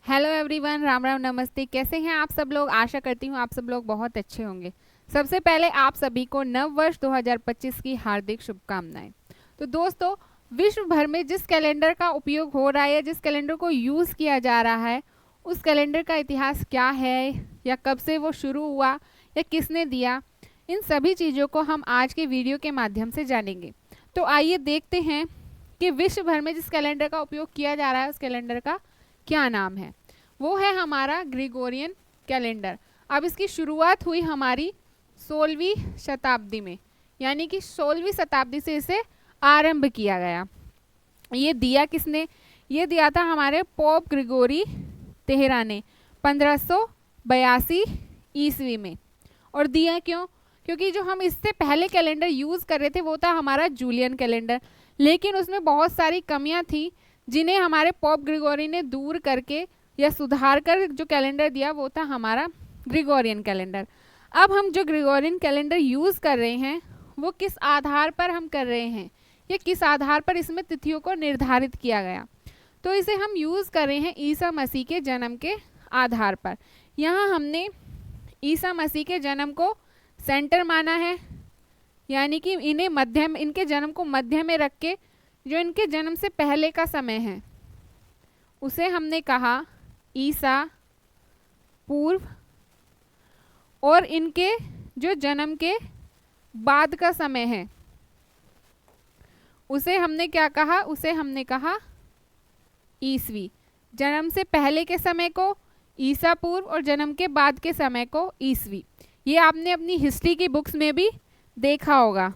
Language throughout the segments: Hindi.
हेलो एवरीवन, राम राम नमस्ते। कैसे हैं आप सब लोग? आशा करती हूँ आप सब लोग बहुत अच्छे होंगे। सबसे पहले आप सभी को नव वर्ष 2025 की हार्दिक शुभकामनाएं। तो दोस्तों, विश्व भर में जिस कैलेंडर का उपयोग हो रहा है, जिस कैलेंडर को यूज़ किया जा रहा है, उस कैलेंडर का इतिहास क्या है, या कब से वो शुरू हुआ, या किसने दिया, इन सभी चीज़ों को हम आज के वीडियो के माध्यम से जानेंगे। तो आइए देखते हैं कि विश्व भर में जिस कैलेंडर का उपयोग किया जा रहा है उस कैलेंडर का क्या नाम है। वो है हमारा ग्रिगोरियन कैलेंडर। अब इसकी शुरुआत हुई हमारी 16वीं शताब्दी में, यानी कि 16वीं शताब्दी से इसे आरंभ किया गया। ये दिया किसने? ये दिया था हमारे पोप ग्रिगोरी तेहरा ने 1582 ईस्वी में। और दिया क्यों? क्योंकि जो हम इससे पहले कैलेंडर यूज़ कर रहे थे वो था हमारा जूलियन कैलेंडर, लेकिन उसमें बहुत सारी कमियां थी जिन्हें हमारे पोप ग्रिगोरी ने दूर करके या सुधार कर जो कैलेंडर दिया वो था हमारा ग्रिगोरियन कैलेंडर। अब हम जो ग्रिगोरियन कैलेंडर यूज़ कर रहे हैं वो किस आधार पर हम कर रहे हैं, या किस आधार पर इसमें तिथियों को निर्धारित किया गया? तो इसे हम यूज़ कर रहे हैं ईसा मसीह के जन्म के आधार पर। यहाँ हमने ईसा मसीह के जन्म को सेंटर माना है, यानी कि इनके जन्म को मध्य में रख के जो इनके जन्म से पहले का समय है उसे हमने कहा ईसा पूर्व, और इनके जो जन्म के बाद का समय है उसे हमने क्या कहा? उसे हमने कहा ईसवी। जन्म से पहले के समय को ईसा पूर्व और जन्म के बाद के समय को ईसवी। ये आपने अपनी हिस्ट्री की बुक्स में भी देखा होगा।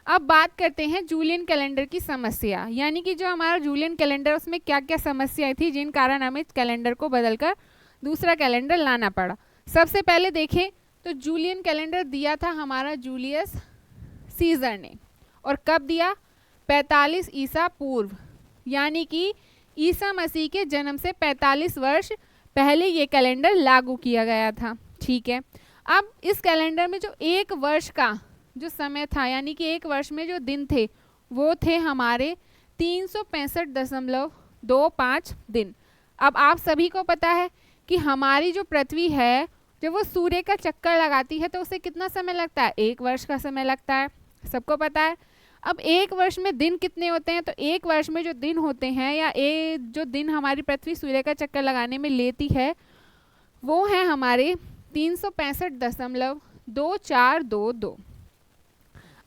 अब बात करते हैं जूलियन कैलेंडर की समस्या, यानी कि जो हमारा जूलियन कैलेंडर उसमें क्या क्या समस्याएं थी जिन कारण हमें कैलेंडर को बदलकर दूसरा कैलेंडर लाना पड़ा। सबसे पहले देखें तो जूलियन कैलेंडर दिया था हमारा जूलियस सीजर ने। और कब दिया? 45 ईसा पूर्व, यानी कि ईसा मसीह के जन्म से 45 वर्ष पहले ये कैलेंडर लागू किया गया था। ठीक है, अब इस कैलेंडर में जो एक वर्ष का जो समय था, यानी कि एक वर्ष में जो दिन थे वो थे हमारे 365.25 दिन। अब आप सभी को पता है कि हमारी जो पृथ्वी है जब वो सूर्य का चक्कर लगाती है तो उसे कितना समय लगता है? एक वर्ष का समय लगता है, सबको पता है। अब एक वर्ष में दिन कितने होते हैं? तो एक वर्ष में जो दिन होते हैं, या जो दिन हमारी पृथ्वी सूर्य का चक्कर लगाने में लेती है वो है हमारे 365.2422।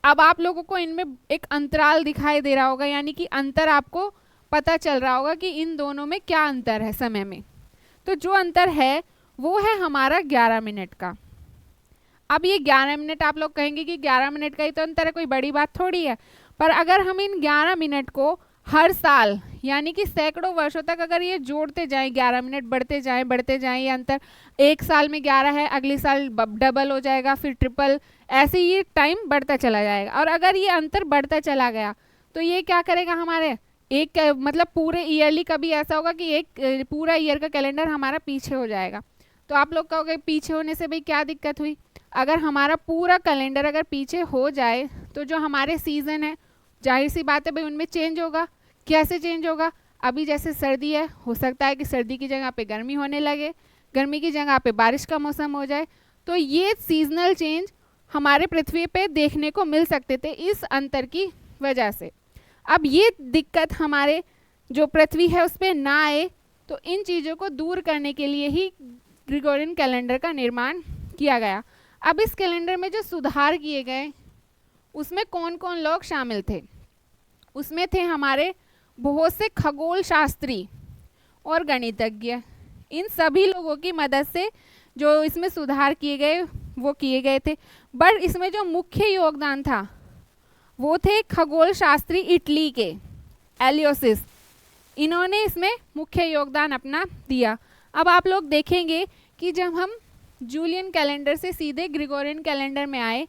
अब आप लोगों को इनमें एक अंतराल दिखाई दे रहा होगा, यानी कि अंतर आपको पता चल रहा होगा कि इन दोनों में क्या अंतर है समय में। तो जो अंतर है वो है हमारा 11 मिनट का। अब ये 11 मिनट, आप लोग कहेंगे कि 11 मिनट का ही तो अंतर है, कोई बड़ी बात थोड़ी है। पर अगर हम इन 11 मिनट को हर साल, यानी कि सैकड़ों वर्षों तक अगर ये जोड़ते जाएं, 11 मिनट बढ़ते जाएं, ये अंतर एक साल में 11 है, अगले साल डबल हो जाएगा, फिर ट्रिपल, ऐसे ये टाइम बढ़ता चला जाएगा। और अगर ये अंतर बढ़ता चला गया तो ये क्या करेगा? हमारे एक मतलब पूरे ईयरली कभी ऐसा होगा कि एक पूरा ईयर का कैलेंडर हमारा पीछे हो जाएगा। तो आप लोग कहोगे पीछे होने से भाई क्या दिक्कत हुई? अगर हमारा पूरा कैलेंडर अगर पीछे हो जाए तो जो हमारे सीज़न है जाहिर सी बात है भाई उनमें चेंज होगा। कैसे चेंज होगा? अभी जैसे सर्दी है, हो सकता है कि सर्दी की जगह पे गर्मी होने लगे, गर्मी की जगह पे बारिश का मौसम हो जाए। तो ये सीजनल चेंज हमारे पृथ्वी पे देखने को मिल सकते थे इस अंतर की वजह से। अब ये दिक्कत हमारे जो पृथ्वी है उस पर ना आए, तो इन चीज़ों को दूर करने के लिए ही ग्रिगोरियन कैलेंडर का निर्माण किया गया। अब इस कैलेंडर में जो सुधार किए गए उसमें कौन कौन लोग शामिल थे? उसमें थे हमारे बहुत से खगोल शास्त्री और गणितज्ञ। इन सभी लोगों की मदद से जो इसमें सुधार किए गए वो किए गए थे। बट इसमें जो मुख्य योगदान था वो थे खगोल शास्त्री इटली के एलियोसिस। इन्होंने इसमें मुख्य योगदान अपना दिया। अब आप लोग देखेंगे कि जब हम जूलियन कैलेंडर से सीधे ग्रिगोरियन कैलेंडर में आए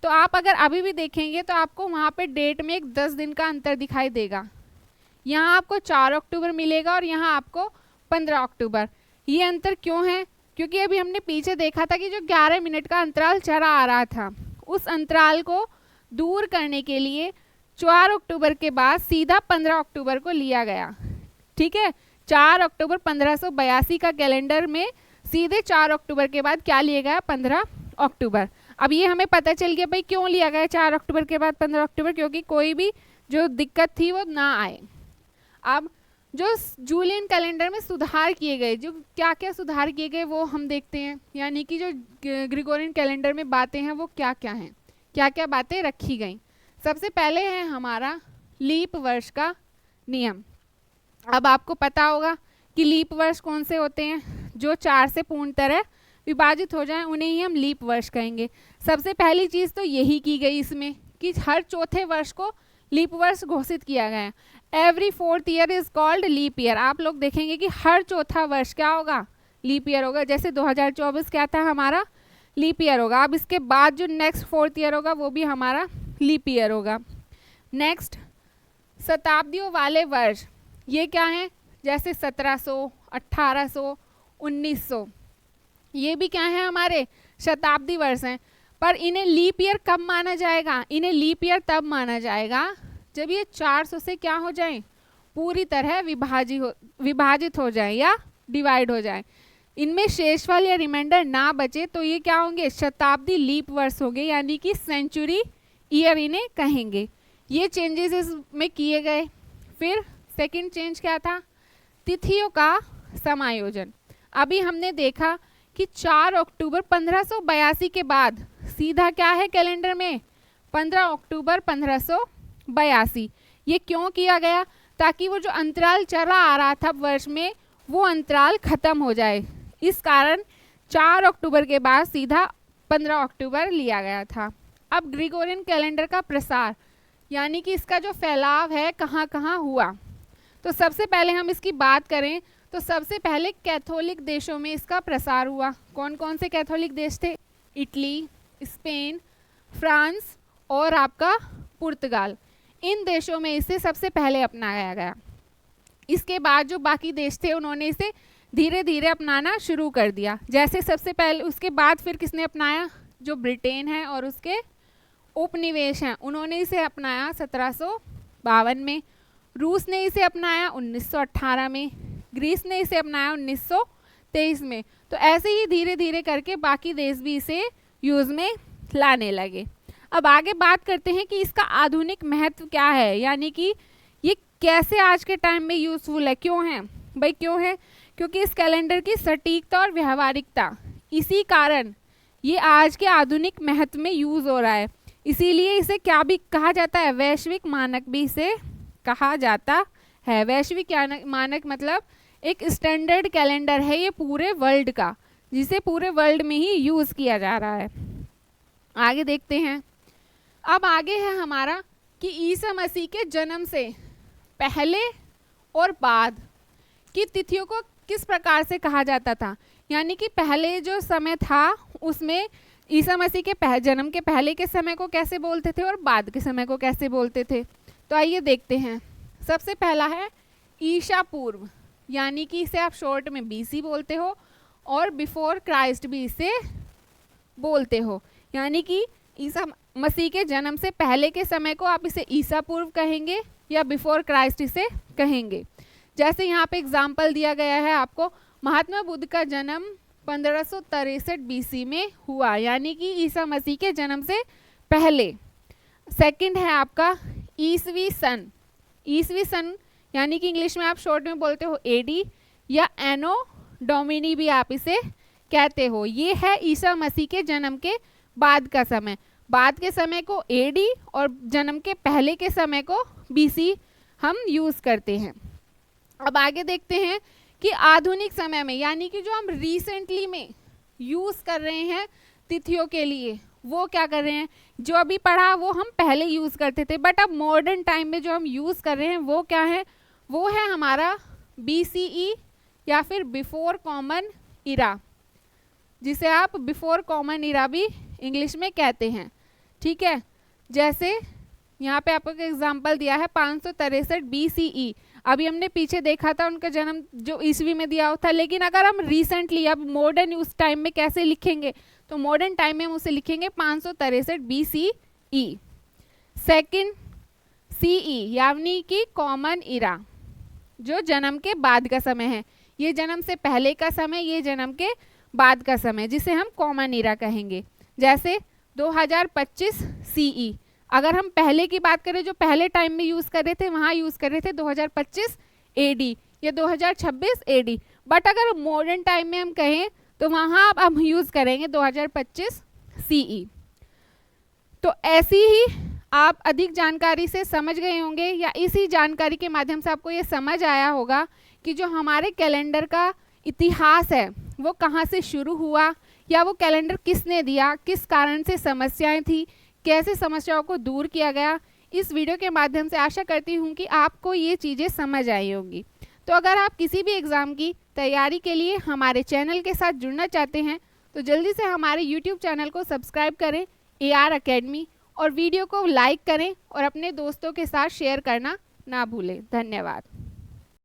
तो आप अगर अभी भी देखेंगे तो आपको वहाँ पे डेट में एक 10 दिन का अंतर दिखाई देगा। यहाँ आपको 4 अक्टूबर मिलेगा और यहाँ आपको 15 अक्टूबर। ये अंतर क्यों है? क्योंकि अभी हमने पीछे देखा था कि जो 11 मिनट का अंतराल चला आ रहा था उस अंतराल को दूर करने के लिए 4 अक्टूबर के बाद सीधा 15 अक्टूबर को लिया गया। ठीक है, 4 अक्टूबर 1582 का कैलेंडर में सीधे 4 अक्टूबर के बाद क्या लिया गया, 15 अक्टूबर। अब ये हमें पता चल गया भाई क्यों लिया गया 4 अक्टूबर के बाद 15 अक्टूबर, क्योंकि कोई भी जो दिक्कत थी वो ना आए। अब जो जूलियन कैलेंडर में सुधार किए गए, जो क्या क्या सुधार किए गए वो हम देखते हैं, यानी कि जो ग्रिगोरियन कैलेंडर में बातें हैं वो क्या क्या हैं, क्या क्या बातें रखी गई। सबसे पहले है हमारा लीप वर्ष का नियम। अब आपको पता होगा कि लीप वर्ष कौन से होते हैं, जो 4 से पूर्ण तरह विभाजित हो जाएं उन्हें ही हम लीप वर्ष कहेंगे। सबसे पहली चीज़ तो यही की गई इसमें कि हर चौथे वर्ष को लीप वर्ष घोषित किया गया है। Every 4th year is called leap year. आप लोग देखेंगे कि हर चौथा वर्ष क्या होगा, लीप ईयर होगा। जैसे 2024 क्या था हमारा, लीप ईयर होगा। अब इसके बाद जो नेक्स्ट 4th ईयर होगा वो भी हमारा लीप ईयर होगा। नेक्स्ट शताब्दियों वाले वर्ष, ये क्या हैं, जैसे 1700, 1800, 1900, ये भी क्या है हमारे शताब्दी वर्ष हैं। पर इन्हें लीप ईयर कब माना जाएगा, इन्हें लीप ईयर तब माना जाएगा जब ये 400 से क्या हो जाए, पूरी तरह विभाजित हो जाए या डिवाइड हो जाए। इनमें शेषफल या रिमाइंडर ना बचे तो ये क्या होंगे, शताब्दी लीप वर्ष होंगे, यानी कि सेंचुरी ईयर इन्हें कहेंगे। ये चेंजेस इसमें किए गए। फिर सेकंड चेंज क्या था, तिथियों का समायोजन। अभी हमने देखा कि 4 अक्टूबर 1582 के बाद सीधा क्या है कैलेंडर में, 15 अक्टूबर 1582। ये क्यों किया गया, ताकि वो जो अंतराल चला आ रहा था वर्ष में वो अंतराल खत्म हो जाए। इस कारण 4 अक्टूबर के बाद सीधा 15 अक्टूबर लिया गया था। अब ग्रिगोरियन कैलेंडर का प्रसार, यानी कि इसका जो फैलाव है कहाँ कहाँ हुआ, तो सबसे पहले हम इसकी बात करें तो सबसे पहले कैथोलिक देशों में इसका प्रसार हुआ। कौन कौन से कैथोलिक देश थे, इटली, स्पेन, फ्रांस और आपका पुर्तगाल। इन देशों में इसे सबसे पहले अपनाया गया। इसके बाद जो बाकी देश थे उन्होंने इसे धीरे धीरे अपनाना शुरू कर दिया। जैसे सबसे पहले, उसके बाद फिर किसने अपनाया, जो ब्रिटेन है और उसके उपनिवेश हैं उन्होंने इसे अपनाया 1752 में। रूस ने इसे अपनाया 1918 में। ग्रीस ने इसे अपनाया 1923 में। तो ऐसे ही धीरे धीरे करके बाकी देश भी इसे यूज़ में लाने लगे। अब आगे बात करते हैं कि इसका आधुनिक महत्व क्या है, यानी कि ये कैसे आज के टाइम में यूज़फुल है। क्यों है भाई, क्यों है, क्योंकि इस कैलेंडर की सटीकता और व्यावहारिकता, इसी कारण ये आज के आधुनिक महत्व में यूज़ हो रहा है। इसीलिए इसे क्या भी कहा जाता है, वैश्विक मानक भी इसे कहा जाता है। वैश्विक मानक मतलब एक स्टैंडर्ड कैलेंडर है ये पूरे वर्ल्ड का, जिसे पूरे वर्ल्ड में ही यूज़ किया जा रहा है। आगे देखते हैं। अब आगे है हमारा कि ईसा मसीह के जन्म से पहले और बाद की तिथियों को किस प्रकार से कहा जाता था, यानी कि पहले जो समय था उसमें ईसा मसीह के जन्म के पहले के समय को कैसे बोलते थे और बाद के समय को कैसे बोलते थे। तो आइए देखते हैं। सबसे पहला है ईसा पूर्व, यानी कि इसे आप शॉर्ट में BC बोलते हो, और बिफोर क्राइस्ट भी इसे बोलते हो, यानी कि ईसा मसीह के जन्म से पहले के समय को आप इसे ईसा पूर्व कहेंगे या बिफोर क्राइस्ट इसे कहेंगे। जैसे यहाँ पे एग्जाम्पल दिया गया है आपको, महात्मा बुद्ध का जन्म 1563 BC में हुआ, यानी कि ईसा मसीह के जन्म से पहले। सेकंड है आपका ईसवी सन। ईसवी सन यानी कि इंग्लिश में आप शॉर्ट में बोलते हो AD या एनो डोमिनी भी आप इसे कहते हो। ये है ईसा मसीह के जन्म के बाद का समय। बाद के समय को AD और जन्म के पहले के समय को BC हम यूज़ करते हैं। अब आगे देखते हैं कि आधुनिक समय में, यानी कि जो हम रिसेंटली में यूज़ कर रहे हैं तिथियों के लिए, वो क्या कर रहे हैं, जो अभी पढ़ा वो हम पहले यूज़ करते थे, बट अब मॉडर्न टाइम में जो हम यूज़ कर रहे हैं वो क्या है, वो है हमारा BCE या फिर बिफोर कॉमन इरा, जिसे आप बिफोर कॉमन इरा भी इंग्लिश में कहते हैं। ठीक है, जैसे यहाँ पे आपको एग्जांपल दिया है 563 BCE। अभी हमने पीछे देखा था उनका जन्म जो ईस्वी में दिया था, लेकिन अगर हम रिसेंटली अब मॉडर्न उस टाइम में कैसे लिखेंगे, तो मॉडर्न टाइम में हम उसे लिखेंगे 563 BCE। सेकंड CE यानी कि कॉमन इरा, जो जन्म के बाद का समय है। ये जन्म से पहले का समय, ये जन्म के बाद का समय, जिसे हम कॉमन ईरा कहेंगे। जैसे 2025 CE, अगर हम पहले की बात करें, जो पहले टाइम में यूज़ कर रहे थे, वहाँ यूज़ कर रहे थे 2025 AD या 2026 AD। बट अगर मॉडर्न टाइम में हम कहें तो वहाँ अब हम यूज़ करेंगे 2025 CE। तो ऐसी ही आप अधिक जानकारी से समझ गए होंगे, या इसी जानकारी के माध्यम से आपको ये समझ आया होगा कि जो हमारे कैलेंडर का इतिहास है वो कहाँ से शुरू हुआ, या वो कैलेंडर किसने दिया, किस कारण से समस्याएं थी, कैसे समस्याओं को दूर किया गया। इस वीडियो के माध्यम से आशा करती हूँ कि आपको ये चीज़ें समझ आई होंगी। तो अगर आप किसी भी एग्ज़ाम की तैयारी के लिए हमारे चैनल के साथ जुड़ना चाहते हैं तो जल्दी से हमारे YouTube चैनल को सब्सक्राइब करें, AR अकेडमी, और वीडियो को लाइक करें और अपने दोस्तों के साथ शेयर करना ना भूलें। धन्यवाद।